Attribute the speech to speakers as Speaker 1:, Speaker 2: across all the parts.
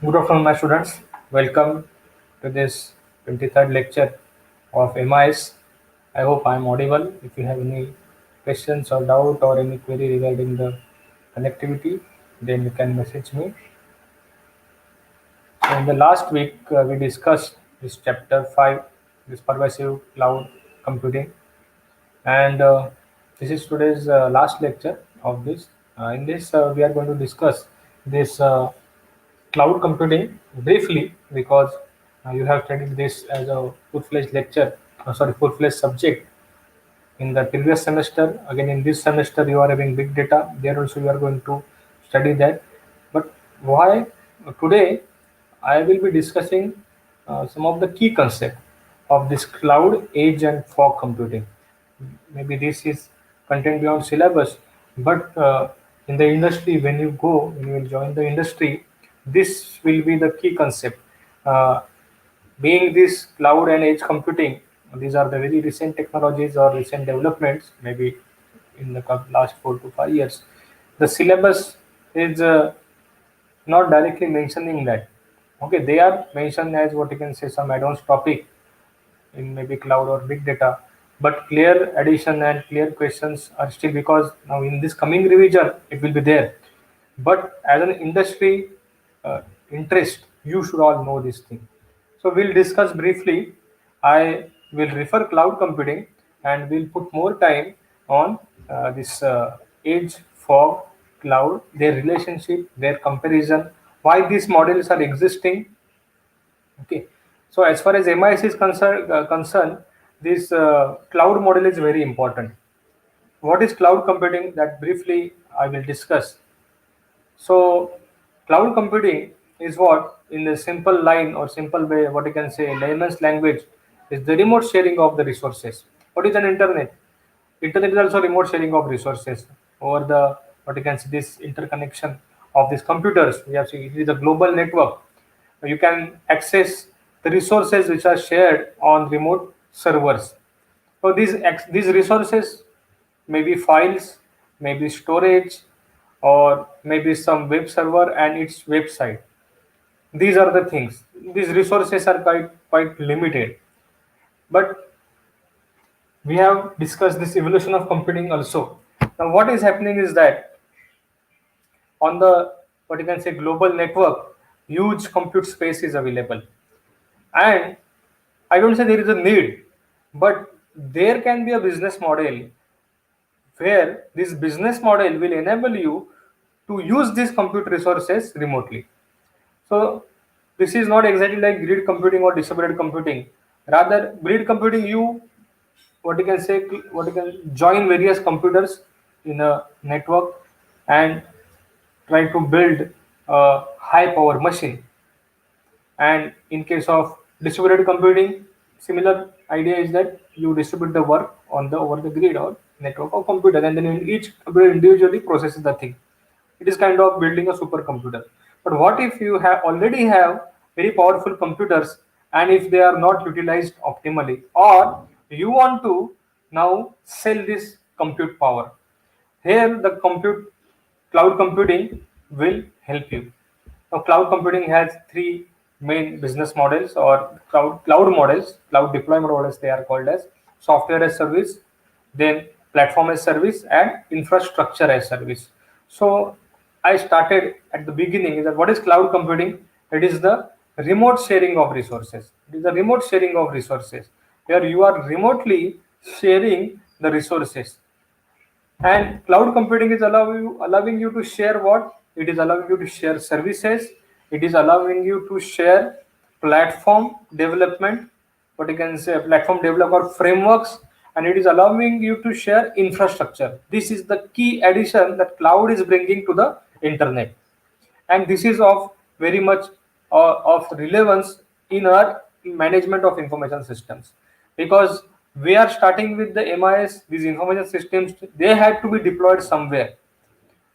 Speaker 1: Good afternoon, my students. Welcome to this 23rd lecture of MIS. I hope I am audible. If you have any questions or doubt or any query regarding the connectivity, then you can message me. So in the last week, we discussed this chapter 5, this pervasive cloud computing, and this is today's last lecture of this. In this, we are going to discuss this cloud computing briefly because you have studied this as a full-fledged lecture, full-fledged subject in the previous semester. Again, in this semester, you are having big data. There also, you are going to study that. But why today I will be discussing some of the key concepts of this cloud, edge, and fog computing. Maybe this is content beyond syllabus, but in the industry, when you will join the industry, this will be the key concept. Uh, Being this cloud and edge computing, these are the very recent technologies or recent developments, maybe in the last 4 to 5 years. The syllabus is not directly mentioning that. Okay, they are mentioned as what you can say some advanced topic in maybe cloud or big data, but clear addition and clear questions are still because now in this coming revision it will be there. But as an industry uh, interest, you should all know this thing. So we'll discuss briefly. I will refer cloud computing and we'll put more time on this edge, fog, cloud, their relationship, their comparison, why these models are existing. Okay. So as far as MIS is concerned, this cloud model is very important. What is cloud computing? That briefly I will discuss. So cloud computing is what, in a simple line or simple way, what you can say, layman's language, is the remote sharing of the resources. What is an internet? Internet is also remote sharing of resources over the, what you can say, this interconnection of these computers. We have seen it is a global network. You can access the resources which are shared on remote servers. So these resources may be files, maybe storage, or maybe some web server and its website. These are the things. These resources are quite limited. But we have discussed this evolution of computing also. Now, what is happening is that on the, what you can say, global network, huge compute space is available, and I don't say there is a need, but there can be a business model where this business model will enable you to use these compute resources remotely. So this is not exactly like grid computing or distributed computing. Rather, grid computing, you, what you can say, what you can join various computers in a network and try to build a high power machine. And in case of distributed computing, similar idea is that you distribute the work on the over the grid or network of computer, and then each computer individually processes the thing. It is kind of building a supercomputer. But what if you have already have very powerful computers and if they are not utilized optimally, or you want to now sell this compute power? Here, the compute cloud computing will help you. Now, cloud computing has three main business models or cloud models, cloud deployment models. They are called as software as service, then platform as service, and infrastructure as service. So, I started at the beginning. Is that what is cloud computing? It is the remote sharing of resources. It is the remote sharing of resources where you are remotely sharing the resources. And cloud computing is allowing you to share what? It is allowing you to share services. It is allowing you to share platform development, what you can say, platform developer frameworks, and it is allowing you to share infrastructure. This is the key addition that cloud is bringing to the internet, and this is of very much of relevance in our management of information systems, because we are starting with the MIS. These information systems, they had to be deployed somewhere.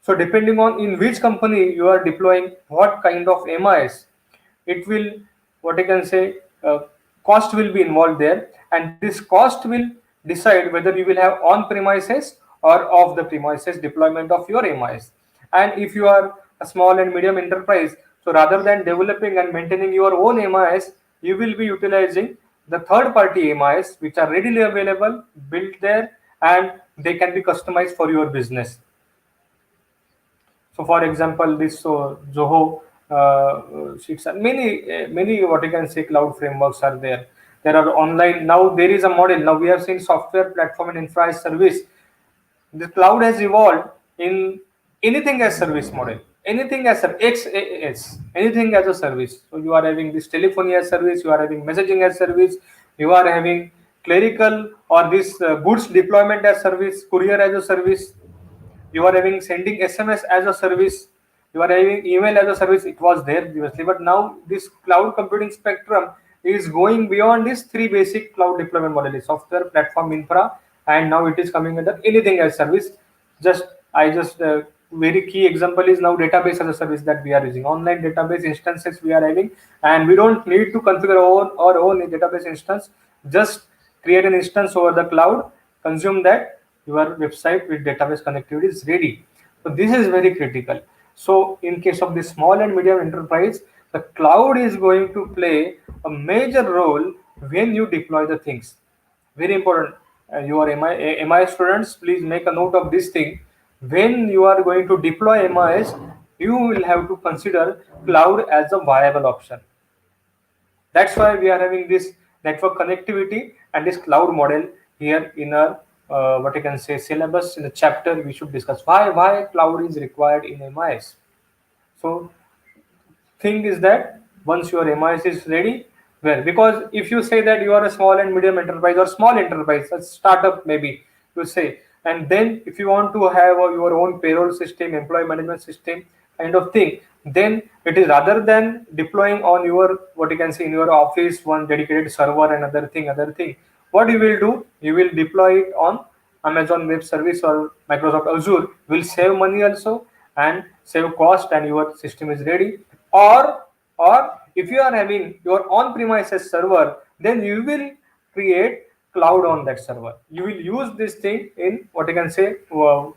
Speaker 1: So depending on in which company you are deploying what kind of MIS, it will, what I can say, cost will be involved there, and this cost will decide whether you will have on premises or off the premises deployment of your MIS. And if you are a small and medium enterprise, So rather than developing and maintaining your own MIS, you will be utilizing the third party MIS which are readily available, built there, and they can be customized for your business. So, for example, this Zoho sheets, many what you can say cloud frameworks are there. There are online now. There is a model now. We have seen software platform and infra as service. The cloud has evolved in anything as service model, anything as XaaS, anything as a service. So you are having this telephony as service, you are having messaging as service, you are having clerical or this goods deployment as service, courier as a service, you are having sending SMS as a service, you are having email as a service. It was there previously, but now this cloud computing spectrum is going beyond these three basic cloud deployment models: software, platform, infra, and now it is coming under anything as service. Just very key example is now database as a service that we are using. Online database instances we are having, and we don't need to configure our own database instance. Just create an instance over the cloud, consume that, your website with database connectivity is ready. So this is very critical. So in case of the small and medium enterprise, the cloud is going to play a major role when you deploy the things. Very important. Your MI students, please make a note of this thing. When you are going to deploy MIS, you will have to consider cloud as a viable option. That's why we are having this network connectivity and this cloud model here in our what I can say syllabus. In the chapter we should discuss why cloud is required in MIS. So thing is that once your MIS is ready, where, because if you say that you are a small and medium enterprise or small enterprise, a startup maybe, you say, and then if you want to have your own payroll system, employee management system kind of thing, then it is rather than deploying on your what you can say in your office one dedicated server and other thing, what you will do, you will deploy it on Amazon Web Service or Microsoft Azure. Will save money also and save cost, and your system is ready. Or if you are having your on premises server, then you will create cloud on that server. You will use this thing in what you can say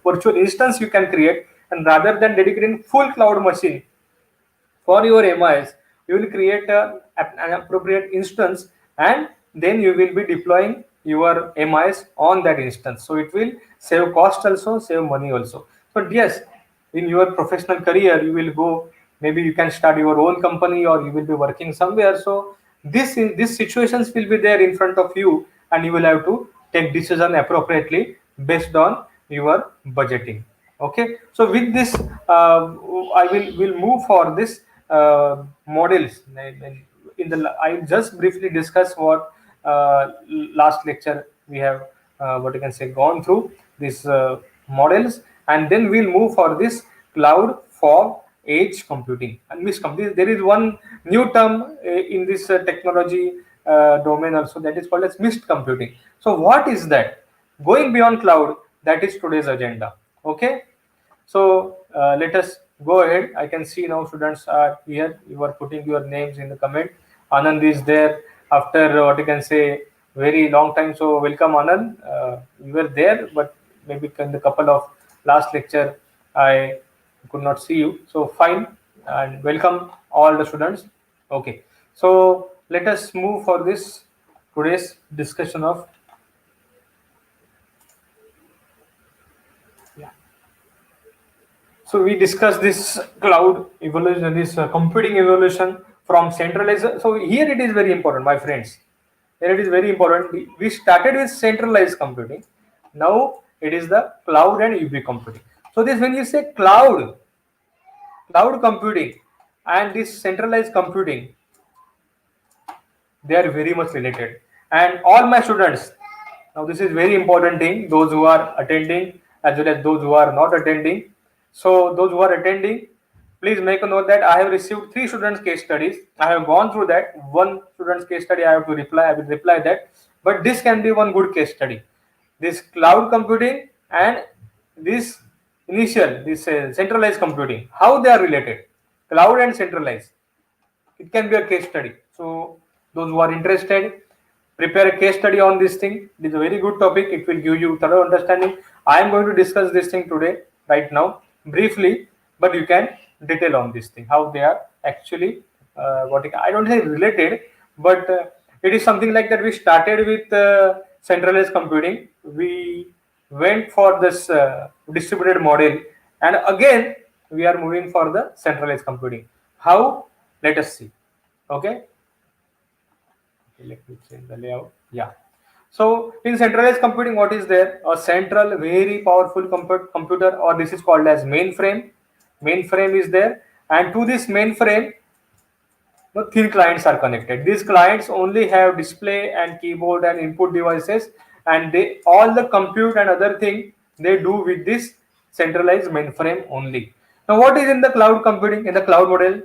Speaker 1: virtual instance you can create, and rather than dedicating full cloud machine for your MIS, you will create an appropriate instance, and then you will be deploying your MIS on that instance. So it will save cost also, save money also. But yes, in your professional career, you will go, maybe you can start your own company or you will be working somewhere. So these situations will be there in front of you, and you will have to take decision appropriately based on your budgeting. Okay, so with this I will move for this models. In the I just briefly discuss what last lecture we have what you can say gone through these models, and then we'll move for this cloud, fog, edge computing and mist computing. There is one new term in this technology domain also, that is called as mist computing. So what is that? Going beyond cloud, that is today's agenda. Okay, so let us go ahead. I can see now students are here. You are putting your names in the comment. Anand is there after what you can say very long time. So welcome Anand. You were there, but maybe in the couple of last lecture I could not see you. So fine, and welcome all the students. Okay, so let us move for this today's discussion of So we discussed this cloud evolution, this computing evolution from centralized. So here it is very important, my friends. Here it is very important. We started with centralized computing. Now it is the cloud and UB computing. So this, when you say cloud computing and this centralized computing, they are very much related. And all my students, now this is very important thing, those who are attending as well as those who are not attending. So those who are attending, please make a note that I have received 3 students case studies. I have gone through that. One student's case study I have to reply, I will reply that. But this can be one good case study. This cloud computing and this centralized computing, how they are related, cloud and centralized. It can be a case study. So those who are interested, prepare a case study on this thing. It is a very good topic. It will give you thorough understanding. I am going to discuss this thing today, right now, briefly, but you can detail on this thing, how they are actually I don't say related, but it is something like that. We started with centralized computing. We went for this distributed model, and again we are moving for the centralized computing. How? Let us see. Okay. Let me change the layout. Yeah. So in centralized computing, what is there? A central, very powerful computer, or this is called as mainframe. Mainframe is there, and to this mainframe, thin clients are connected. These clients only have display and keyboard and input devices, and they all the compute and other thing they do with this centralized mainframe only. Now, what is in the cloud computing? In the cloud model,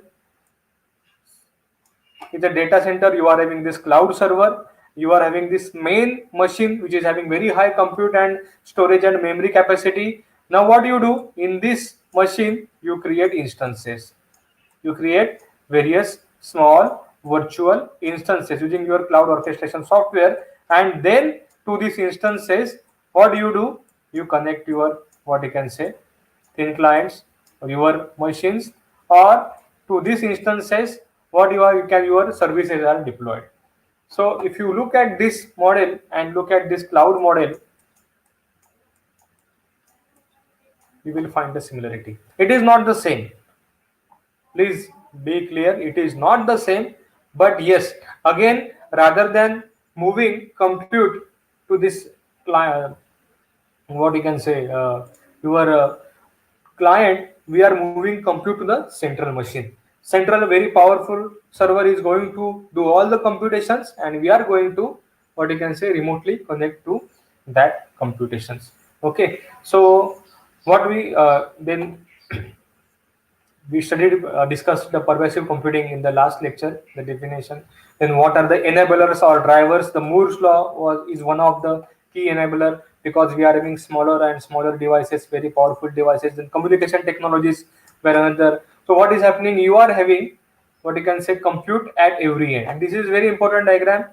Speaker 1: in the data center, you are having this cloud server, you are having this main machine which is having very high compute and storage and memory capacity. Now what you do in this machine, you create instances, you create various small virtual instances using your cloud orchestration software, and then to these instances, what do, you connect your, what you can say, thin clients, your machines, or to these instances, what you can, your services are deployed. So if you look at this model and look at this cloud model, you will find the similarity. It is not the same. Please be clear, it is not the same, but yes, again, rather than moving compute to this client, what you can say, your client, we are moving compute to the central machine. Central, very powerful server is going to do all the computations, and we are going to, what you can say, remotely connect to that computations. Okay, so what we then we studied, discussed the pervasive computing in the last lecture, the definition. Then what are the enablers or drivers? The Moore's law is one of the key enabler, because we are having smaller and smaller devices, very powerful devices. Then communication technologies were another. So what is happening? You are having, what you can say, compute at every end, and this is very important diagram,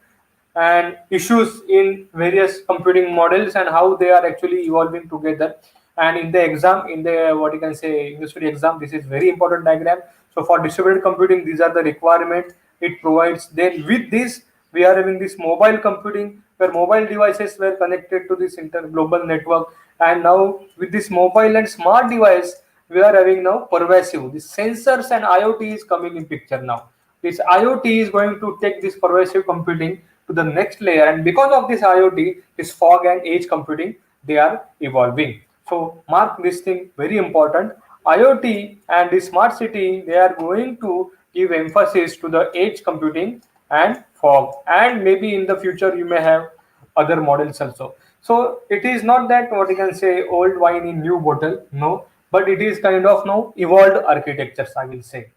Speaker 1: and issues in various computing models and how they are actually evolving together. And in the exam, in the, what you can say, industry exam, this is very important diagram. So for distributed computing, these are the requirement it provides. Then with this, we are having this mobile computing, where mobile devices were connected to this inter global network. And now with this mobile and smart device, we are having now pervasive, this sensors and IoT is coming in picture now. This IoT is going to take this pervasive computing to the next layer, and because of this IoT, this fog and edge computing, they are evolving. So mark this thing, very important. IoT and the smart city, they are going to give emphasis to the edge computing and fog, and maybe in the future you may have other models also. So it is not that, what you can say, old wine in new bottle, no, but it is kind of now evolved architectures, I will say.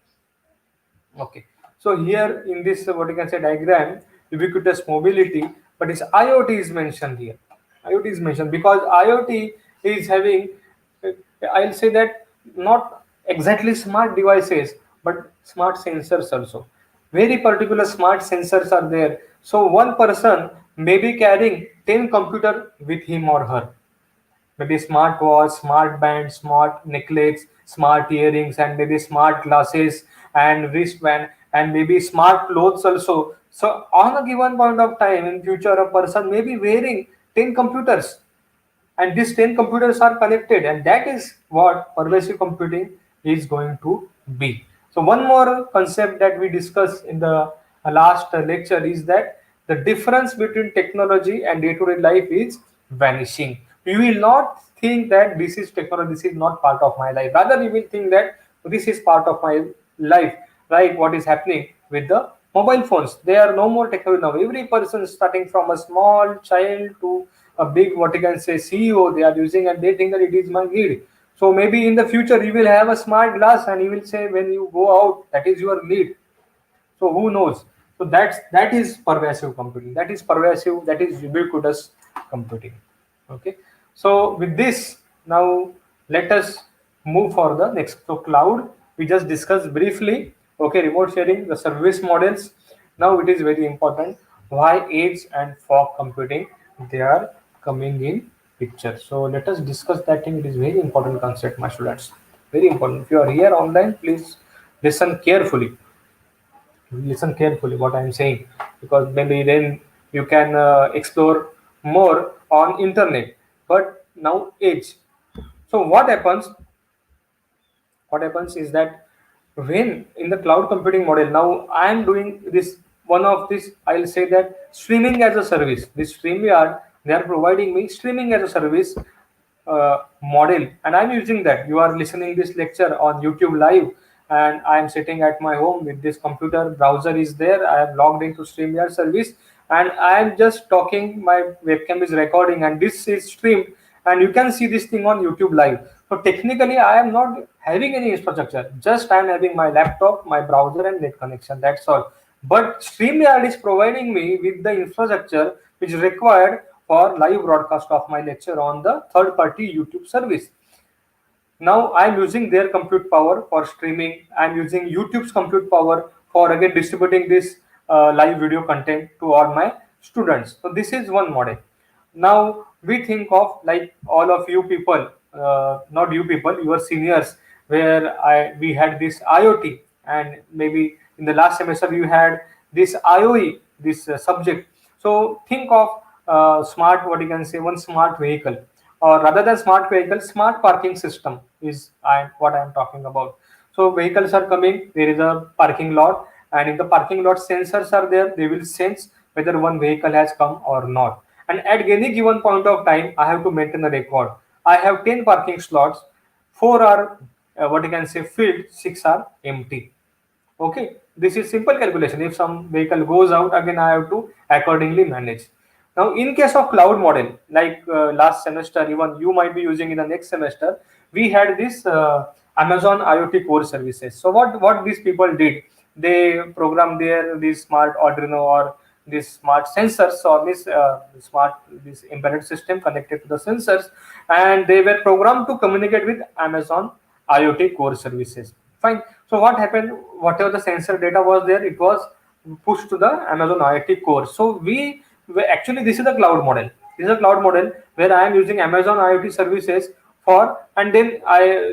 Speaker 1: Okay, so here in this, what you can say, diagram, ubiquitous mobility, but it's IoT is mentioned here. IoT is mentioned because IoT is having, I'll say that, not exactly smart devices, but smart sensors also. Very particular smart sensors are there. So one person may be carrying 10 computer with him or her, maybe smart watch, smart band, smart necklace, smart earrings, and maybe smart glasses and wristband, and maybe smart clothes also. So on a given point of time in future, a person may be wearing 10 computers, and these 10 computers are connected, and that is what pervasive computing is going to be. So one more concept that we discussed in the last lecture is that the difference between technology and day-to-day life is vanishing. You will not think that this is technology, this is not part of my life, rather you will think that this is part of my life. Like what is happening with the mobile phones, they are no more technology now. Every person, starting from a small child to a big, what you can say, CEO, they are using, and they think that it is my need. So maybe in the future you will have a smart glass, and you will say when you go out, that is your need. So who knows? So that is pervasive computing, that is pervasive, that is ubiquitous computing. Okay, so with this, now let us move for the next. So cloud, we just discussed briefly. Okay, remote sharing, the service models. Now it is very important why edge and fog computing, they are coming in picture. So let us discuss that thing. It is very important concept, my students. Very important. If you are here online, please listen carefully. Listen carefully what I'm saying, because maybe then you can explore more on internet. But now age. So what happens is that when in the cloud computing model, now I am doing this, one of this, I'll say that streaming as a service. This StreamYard, they are providing me streaming as a service model, and I'm using that. You are listening this lecture on YouTube live, and I am sitting at my home with this computer, browser is there, I am logged into StreamYard service, and I am just talking, my webcam is recording, and this is streamed, and you can see this thing on YouTube live. So technically I am not having any infrastructure, just I am having my laptop, my browser, and net connection, that's all. But StreamYard is providing me with the infrastructure which is required for live broadcast of my lecture on the third party YouTube service. Now I'm using their compute power for streaming. I'm using YouTube's compute power for again distributing this live video content to all my students. So this is one model. Now we think of like all of you people, not you people, your seniors, where we had this IoT, and maybe in the last semester you had this IoE, this subject. So think of smart, what you can say, one smart vehicle, or rather than smart vehicle, smart parking system is what I am talking about. So vehicles are coming, there is a parking lot, and in the parking lot sensors are there, they will sense whether one vehicle has come or not. And at any given point of time, I have to maintain a record. I have 10 parking slots, 4 are what you can say filled, 6 are empty. Okay, this is simple calculation. If some vehicle goes out, again I have to accordingly manage. Now in case of cloud model, like last semester, even you might be using in the next semester, we had this Amazon IoT core services. So what these people did, they programmed their this smart Arduino or this smart sensors, or this embedded system connected to the sensors, and they were programmed to communicate with Amazon IoT core services. Fine. So what happened? Whatever the sensor data was there, it was pushed to the Amazon IoT core. So actually, this is a cloud model. This is a cloud model where I am using Amazon IoT services for, and then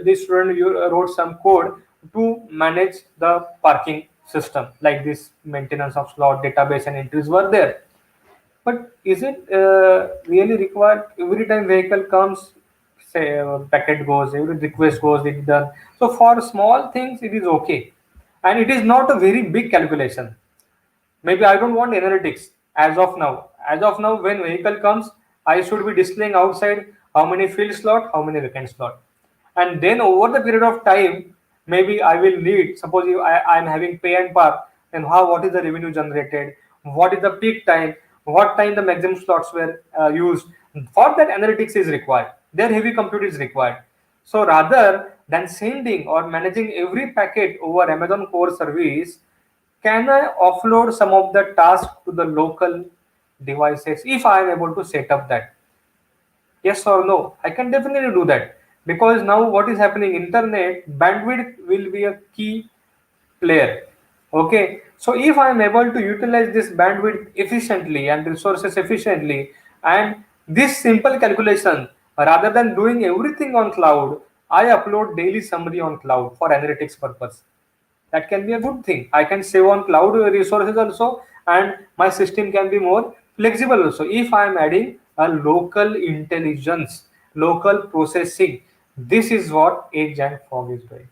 Speaker 1: this student wrote some code to manage the parking system, like this maintenance of slot database and entries were there. But is it really required every time vehicle comes, say packet goes, every request goes, it done. So for small things, it is okay, and it is not a very big calculation. Maybe I don't want analytics as of now. As of now, when vehicle comes, I should be displaying outside how many field slot, how many vacant slot, and then over the period of time, maybe I will need. Suppose I am having pay and park, then what is the revenue generated? What is the peak time? What time the maximum slots were used? For that, analytics is required. Their heavy compute is required. So rather than sending or managing every packet over Amazon core service, can I offload some of the tasks to the local devices if I am able to set up that? Yes or no? I can definitely do that, because now what is happening? Internet bandwidth will be a key player. Okay, so if I am able to utilize this bandwidth efficiently and resources efficiently, and this simple calculation, rather than doing everything on cloud, I upload daily summary on cloud for analytics purpose. That can be a good thing. I can save on cloud resources also, and my system can be more flexible also if I am adding a local intelligence, local processing. This is what edge and fog is doing.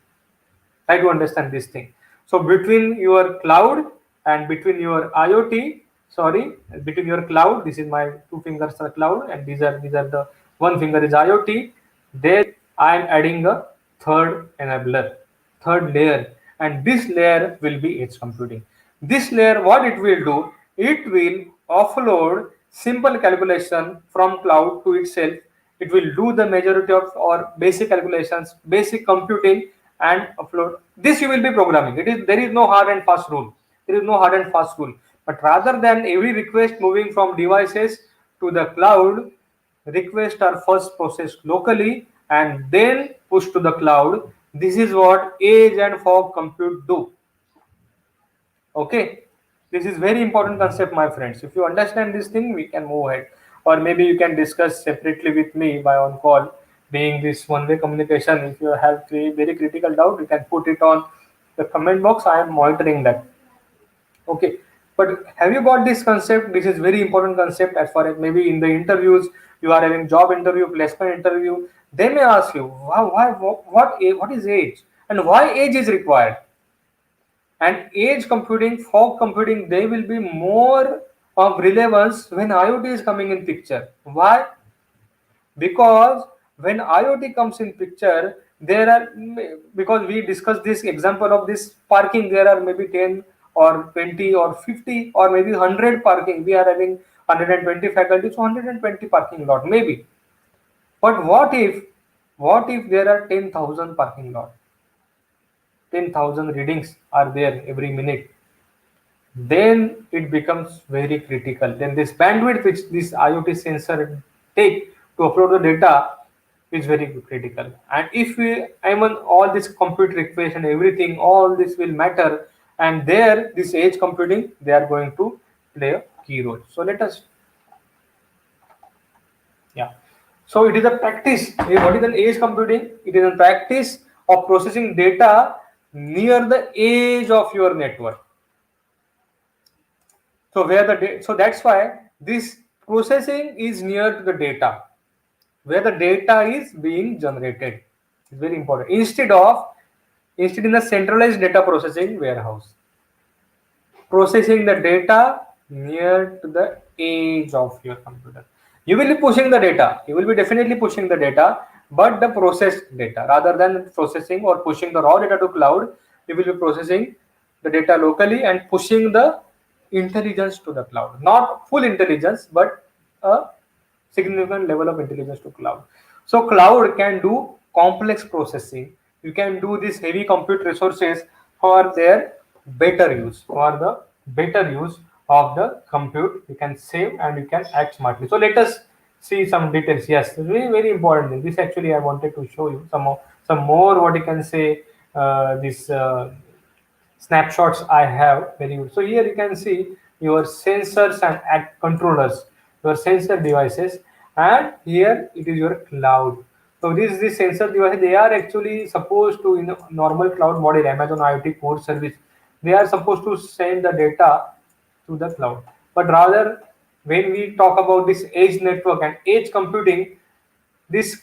Speaker 1: Try to understand this thing. So between your cloud and between your IoT, sorry, between your cloud, this is my two fingers are cloud, and these are the one finger is IoT. There I am adding a third enabler, third layer, and this layer will be edge computing. This layer, what it will do, it will offload simple calculation from cloud to itself. It will do the majority of or basic calculations, basic computing, and upload. This you will be programming. There is no hard and fast rule. There is no hard and fast rule. But rather than every request moving from devices to the cloud, requests are first processed locally and then pushed to the cloud. This is what edge and fog compute do. Okay, this is very important concept, my friends. If you understand this thing, we can move ahead, or maybe you can discuss separately with me by on call. being this one-way communication. If you have very critical doubt, you can put it on the comment box. I am monitoring that. Okay, but have you got this concept? This is very important concept. As far as maybe in the interviews, you are having job interview, placement interview, they may ask you what is age and why age is required. And edge computing, fog computing, they will be more of relevance when IoT is coming in picture. Why? Because when IoT comes in picture, there are, because we discussed this example of this parking, there are maybe 10 or 20 or 50 or maybe 100 parking. We are having 120 faculty, so 120 parking lot maybe. But what if there are 10,000 parking lot? 10,000 readings are there every minute, then it becomes very critical. Then this bandwidth which this IoT sensor take to upload the data is very critical. And if we, I mean, all this computer equation, everything, all this will matter. And there, this edge computing, they are going to play a key role. So let us, yeah. So it is a practice. What is an edge computing? It is a practice of processing data near the edge of your network. So so that's why this processing is near to the data, where the data is being generated. It's very important. Instead in the centralized data processing warehouse, processing the data near to the edge of your computer. You will be pushing the data. You will be definitely pushing the data, but the processed data, rather than processing or pushing the raw data to cloud, you will be processing the data locally and pushing the intelligence to the cloud. Not full intelligence, but a significant level of intelligence to cloud. So cloud can do complex processing. You can do this heavy compute resources for their better use, for the better use of the compute. You can save and you can act smartly. So let us see some details. Yes, very important thing. This actually I wanted to show you some more, what you can say, this snapshots I have. Very good. So here you can see your sensors and act controllers, your sensor devices, and here it is your cloud. So this sensor devices, they are actually supposed to, in a normal cloud model, Amazon IoT core service, they are supposed to send the data to the cloud. But rather, when we talk about this edge network and edge computing, this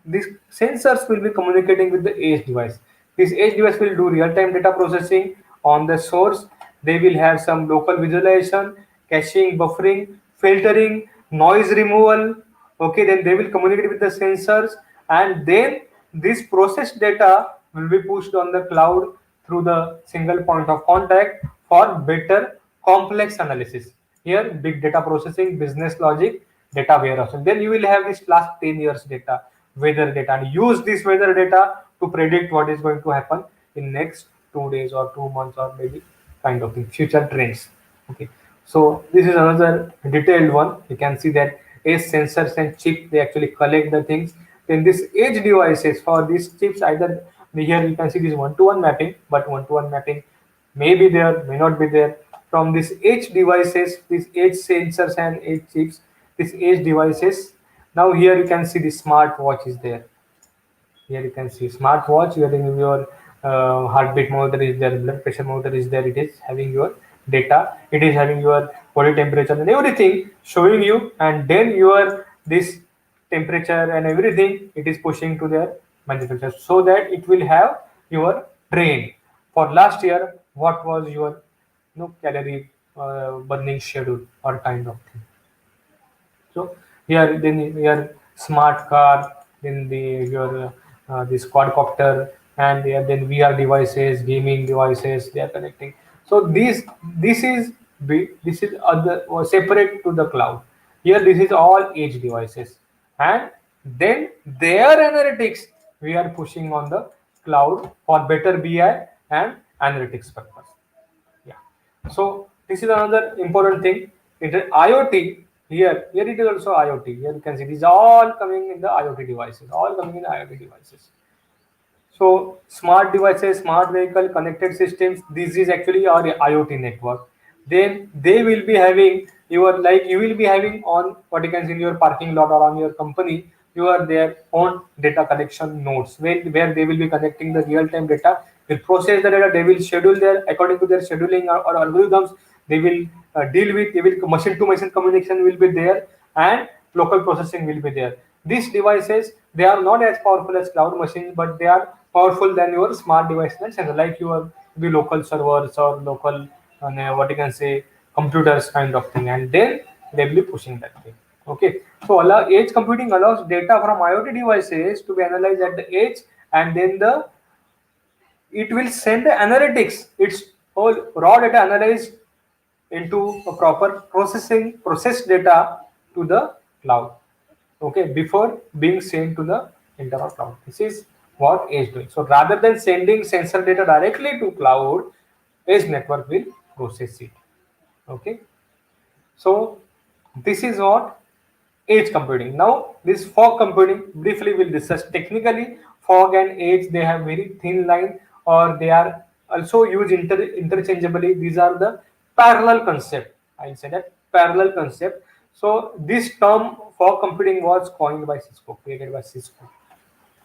Speaker 1: these sensors will be communicating with the edge device. This edge device will do real-time data processing on the source. They will have some local visualization, caching, buffering, filtering, noise removal. Okay, then they will communicate with the sensors, and then this processed data will be pushed on the cloud through the single point of contact for better complex analysis. Here, big data processing, business logic, data warehouse. And then you will have this last 10 years data, weather data, and use this weather data to predict what is going to happen in next 2 days or 2 months or maybe kind of thing, future trends. Okay, so this is another detailed one. You can see that edge sensors and chip, they actually collect the things. Then this edge devices, for these chips, either here you can see this one-to-one mapping, but one-to-one mapping may be there, may not be there. From these edge devices, these edge sensors and edge chips, these edge devices, now here you can see the smart watch is there. Here you can see smartwatch. Here in your heartbeat monitor is there, blood pressure monitor is there. It is having your data. It is having your body temperature and everything showing you, and then your this temperature and everything it is pushing to their manufacturer, so that it will have your train for last year. What was your calorie burning schedule or kind of thing. So here then your smart car, then your this quadcopter, and then VR devices, gaming devices, they are connecting. So this is other or separate to the cloud. Here this is all edge devices, and then their analytics we are pushing on the cloud for better BI and analytics purpose. Yeah. So this is another important thing. It is IoT. Here it is also IoT. Here you can see these all coming in the IoT devices. All coming in the IoT devices. So smart devices, smart vehicle, connected systems. This is actually our IoT network. Then they will be having your, like you will be having on what you can see in your parking lot or on your company. their own data collection nodes where they will be connecting the real-time data, will process the data, they will schedule their according to their scheduling or algorithms, they will deal with, they will machine to machine communication will be there, and local processing will be there. These devices, they are not as powerful as cloud machines, but they are powerful than your smart devices and sensor, like your the local servers or local what you can say computers kind of thing, and then they will be pushing that thing. Okay, so edge computing allows data from IoT devices to be analyzed at the edge, and then it will send the analytics. It's all raw data analyzed into a proper processed data to the cloud. Okay, before being sent to the internal cloud. This is what edge doing. So rather than sending sensor data directly to cloud, edge network will process it. Okay, so this is what edge computing. Now this fog computing, briefly we'll discuss. Technically, fog and edge, they have very thin line, or they are also used interchangeably. These are the parallel concept. I'll say that parallel concept. So this term fog computing was coined by Cisco, created by Cisco.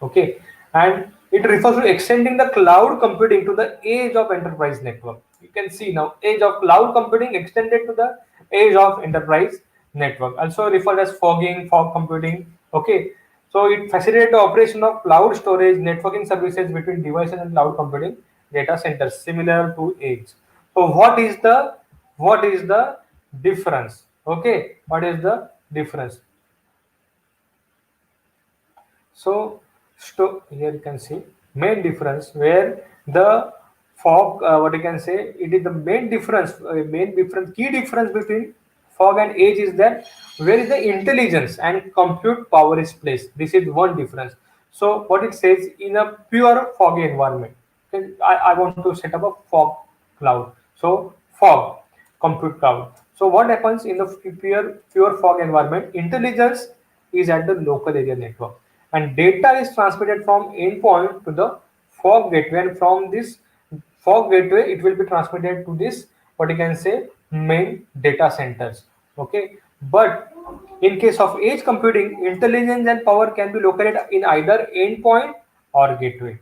Speaker 1: Okay, and it refers to extending the cloud computing to the edge of enterprise network. You can see now edge of cloud computing extended to the edge of enterprise network, also referred as fog computing. Okay, so it facilitates the operation of cloud storage networking services between devices and cloud computing data centers, similar to edge. So what is the difference? Okay, what is the difference? So here you can see main difference, where the fog, what you can say, it is the main difference, key difference between fog and edge is that where is the intelligence and compute power is placed. This is one difference. So what it says, in a pure foggy environment, okay, I want to set up a fog cloud. So fog, compute cloud. So what happens in the pure fog environment? Intelligence is at the local area network, and data is transmitted from endpoint to the fog gateway, and from this fog gateway it will be transmitted to this, what you can say, main data centers. Okay, but in case of edge computing, intelligence and power can be located in either endpoint or gateway.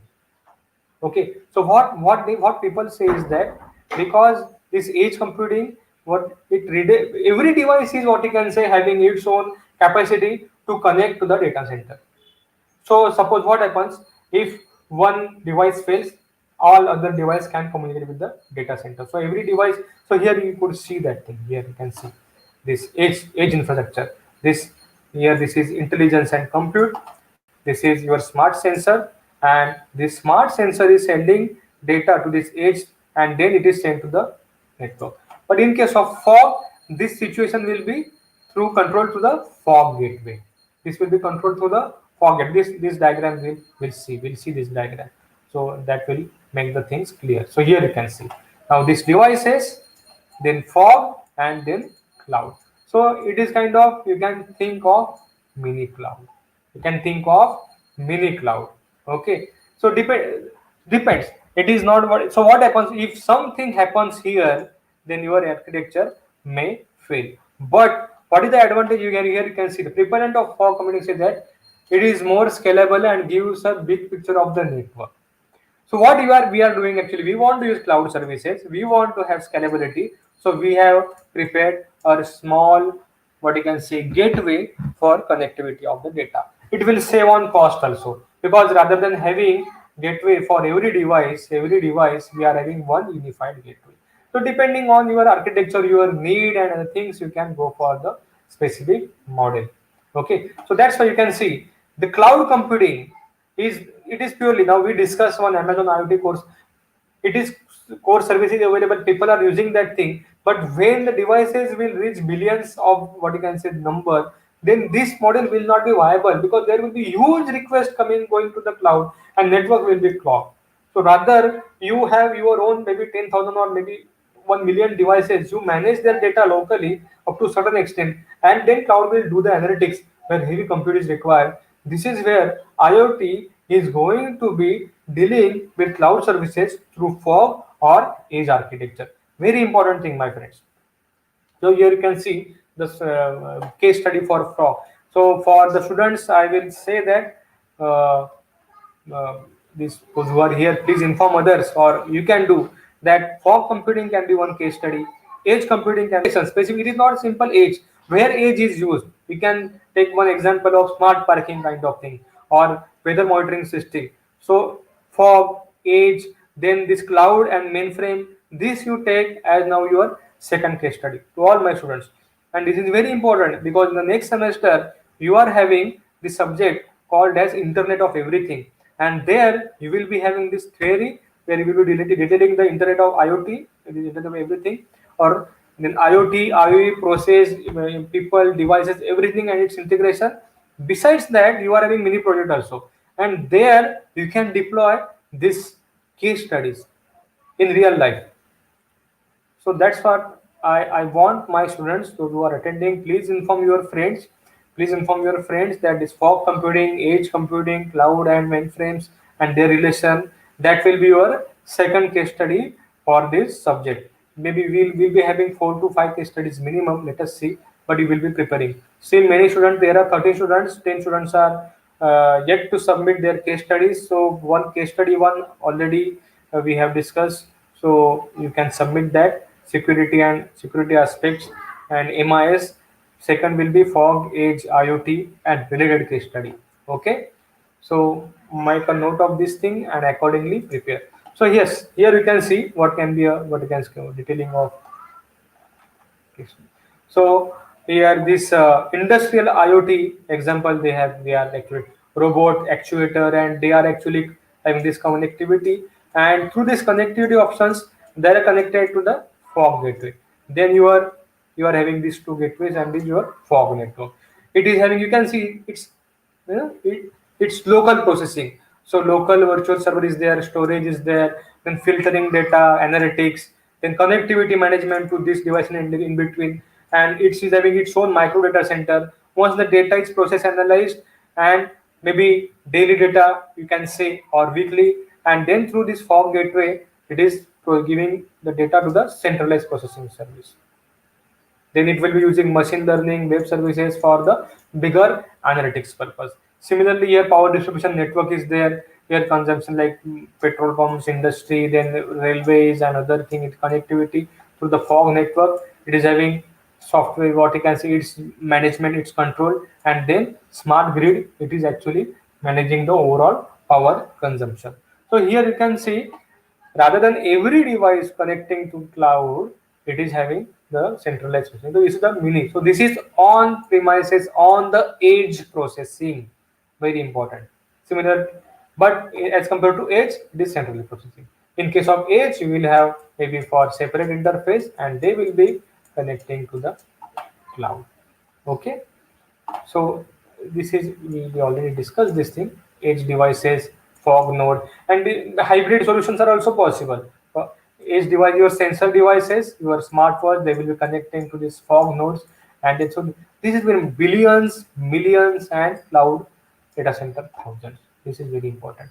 Speaker 1: Okay, so what people say is that because this edge computing, every device is, what you can say, having its own capacity to connect to the data center. So suppose what happens, if one device fails, all other device can communicate with the data center. So every device, so here you could see that thing. Here you can see this edge infrastructure. This is intelligence and compute. This is your smart sensor, and this smart sensor is sending data to this edge, and then it is sent to the network. But in case of fog, this situation will be through control to the fog gateway. This will be controlled through the fog gateway. This diagram we'll see this diagram. So that will make the things clear. So here you can see now this devices, then fog, and then cloud. So it is kind of, you can think of mini cloud. You can think of mini cloud. Okay, so depends. It is not what. So what happens if something happens here, then your architecture may fail. But what is the advantage you get here? You can see the preponderance of fog computing says that it is more scalable and gives a big picture of the network. So what we are doing, actually, we want to use cloud services. We want to have scalability. So we have prepared a small, what you can say, gateway for connectivity of the data. It will save on cost also, because rather than having gateway for every device, we are having one unified gateway. So depending on your architecture, your need and other things, you can go for the specific model. Okay, so that's why you can see the cloud computing is purely, now we discussed on Amazon IoT course. It is core services available. People are using that thing, but when the devices will reach billions of, what you can say, number, then this model will not be viable, because there will be huge request going to the cloud, and network will be clogged. So rather you have your own maybe 10,000 or maybe 1 million devices. You manage their data locally up to a certain extent, and then cloud will do the analytics where heavy compute is required. This is where IoT is going to be dealing with cloud services through fog or edge architecture. Very important thing, my friends. So here you can see this case study for fog. So for the students, I will say that uh, uh, these those who are here, please inform others, or you can do that. Fog computing can be one case study. Edge computing can be specific. It is not simple edge. Where edge is used, we can take one example of smart parking kind of thing, or weather monitoring system. So fog, edge, then this cloud and mainframe. This you take as now your second case study to all my students. And this is very important because in the next semester you are having the subject called as Internet of Everything, and there you will be having this theory where you will be detailing the Internet of IoT, the Internet of Everything, or then IoT, IoE process, people, devices, everything and its integration. Besides that, you are having mini project also, and there you can deploy this case studies in real life. So that's what I want my students, those who are attending, please inform your friends. Please inform your friends that this fog computing, edge computing, cloud and mainframes and their relation, that will be your second case study for this subject. Maybe we'll be having 4 to 5 case studies minimum, let us see, but you will be preparing. Still many students, there are 30 students, 10 students are yet to submit their case studies. So one case study one already we have discussed, so you can submit that security and security aspects and MIS. Second will be fog, edge, IoT and related case study. Okay, so make a note of this thing and accordingly prepare. So yes, here you can see what can be a what you can detailing of. So here this industrial IoT example they have, they are actually robot actuator and they are actually having this connectivity, and through this connectivity options they are connected to the fog gateway. Then you are having these two gateways and this your fog network. It is having, you can see it's, you know, it's local processing. So local virtual server is there, storage is there, then filtering data, analytics, then connectivity management to this device in between, and it's having its own micro data center. Once the data is processed, analyzed, and maybe daily data you can say or weekly, and then through this fog gateway, it is giving the data to the centralized processing service. Then it will be using machine learning, web services for the bigger analytics purpose. Similarly, here power distribution network is there. Here consumption like petrol pumps, industry, then railways and other thing. It connectivity through the fog network. It is having software, what you can see, its management, its control, and then smart grid. It is actually managing the overall power consumption. So here you can see, rather than every device connecting to cloud, it is having the centralized processing. So this is the mini. So this is on premises, on the edge processing, very important. Similar, but as compared to edge, it is centrally processing. In case of edge, you will have maybe for separate interface, and they will be connecting to the cloud. Okay, so this is, we already discussed this thing, edge devices, fog node, and the hybrid solutions are also possible. Edge device, your sensor devices, your smartwatch, they will be connecting to these fog nodes, and so this is where billions, millions, and cloud data center thousands. This is very important.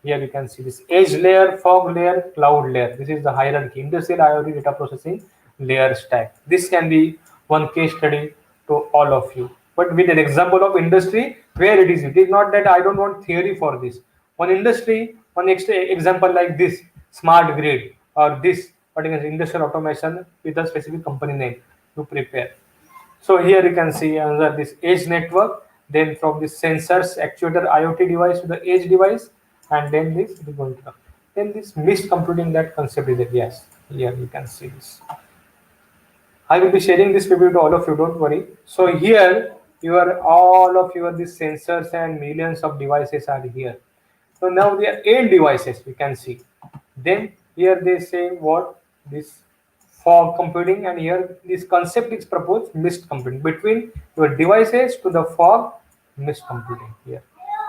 Speaker 1: Here you can see this edge layer, fog layer, cloud layer. This is the hierarchy, industrial IoT data processing layer stack. This can be one case study to all of you. But with an example of industry where it is not that I don't want theory for this. One industry, one example like this, smart grid, or this particular industrial automation with a specific company name to prepare. So here you can see another this edge network. Then from the sensors, actuator, IoT device to the edge device, and then this is going to come. Then this mist computing, that concept is there. Yes, here you can see this. I will be sharing this review to all of you. Don't worry. So here, your all of your these sensors and millions of devices are here. So now they are end devices. We can see. Then here they say what this fog computing, and here this concept is proposed, mist computing, between your devices to the fog, mist computing here,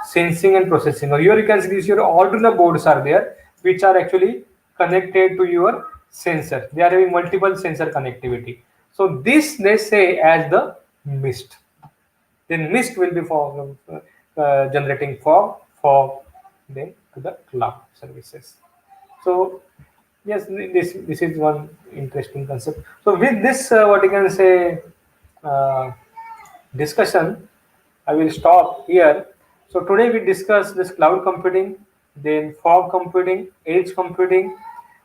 Speaker 1: sensing and processing. Or here you can see these your Arduino boards are there, which are actually connected to your sensor. They are having multiple sensor connectivity. So this they say as the mist. Then mist will be for generating fog, then to the cloud services. So yes, this is one interesting concept. So with this, what you can say, discussion, I will stop here. So today we discuss this cloud computing, then fog computing, edge computing,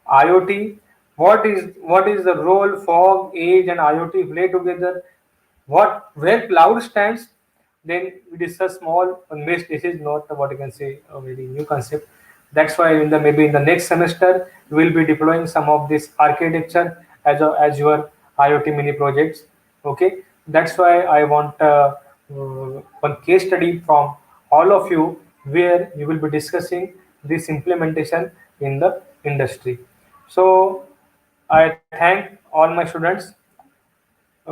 Speaker 1: IoT. What is the role fog, edge, and IoT play together? What where cloud stands? Then we discuss small unmissed. This is not what you can say a very new concept. That's why in the maybe in the next semester we will be deploying some of this architecture as your IoT mini projects. Okay, that's why I want one case study from all of you where you will be discussing this implementation in the industry. So I thank all my students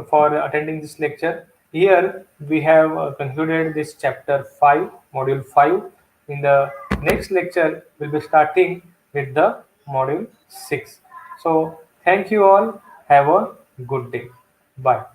Speaker 1: for attending this lecture. Here we have concluded this chapter 5, module 5. In the next lecture, we'll be starting with the module 6. So, thank you all. Have a good day. Bye.